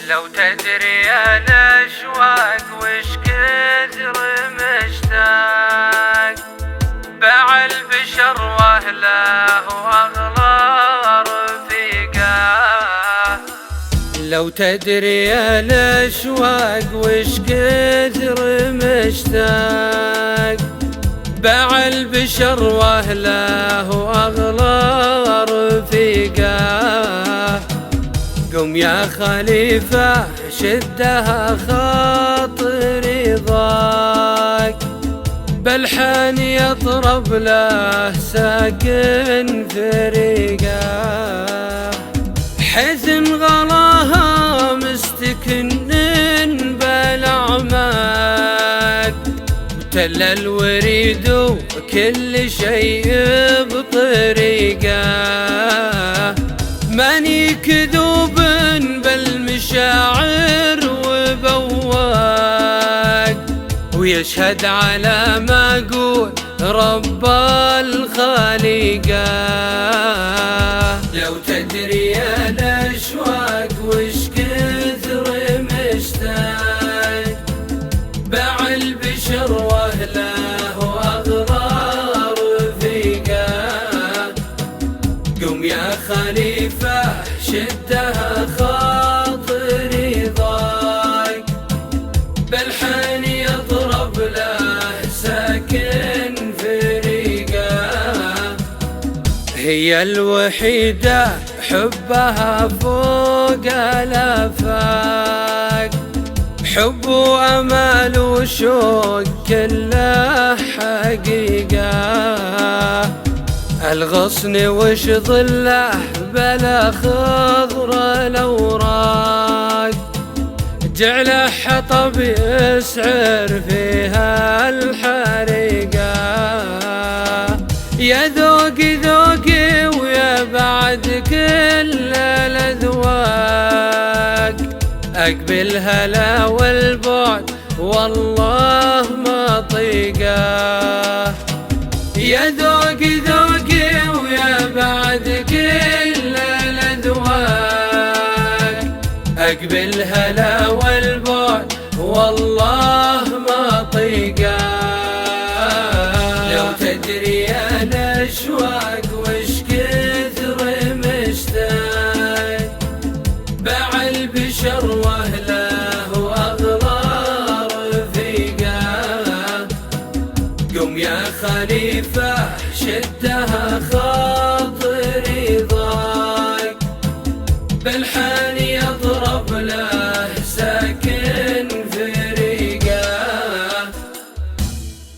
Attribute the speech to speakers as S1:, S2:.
S1: لو تدري يا الأشواق وش كثر مشتاق باع البشر واهله واغلى رفيقه. لو تدري يا الأشواق وش كثر مشتاق باع البشر واهله واغلى رفيقه. قم يا خليفة شدها خاطري ضاق بلحان يطرب له ساكن فريقه. حزن غلاها مستكن بالاعماق وتل الوريد وكل شيء بطريقه. ماني كذوب بالمشاعر وبواق ويشهد على ما اقول رب الخالقه. لو تدري يا الاشواق وش كثر مشتاق باع البشر واهله واغرى رفيقه. قم يا خليفة شدها خاطري ضاق بلحان يضرب له ساكن فريقه. هي الوحيدة حبها فوق الآفاق حب وأمال وشوق كله حقيقة. الغصن وش ظله بلا خضر الأوراق جعله حطب يسعر فيها الحريقة. يا ذوقي ذوقي ويا بعد كل الأذواق أقبل هلا والبعد والله ما طيقه. يا ذوقي ذوقي ويا بعد كل الأذواق أقبل هلا والبعد والله ما طيقه. لو تدري يا الأشواق وش كثر مشتاق باع البشر واهله واغلى رفيقه. قم يا خليفة شدها خاطري ضاق بلحان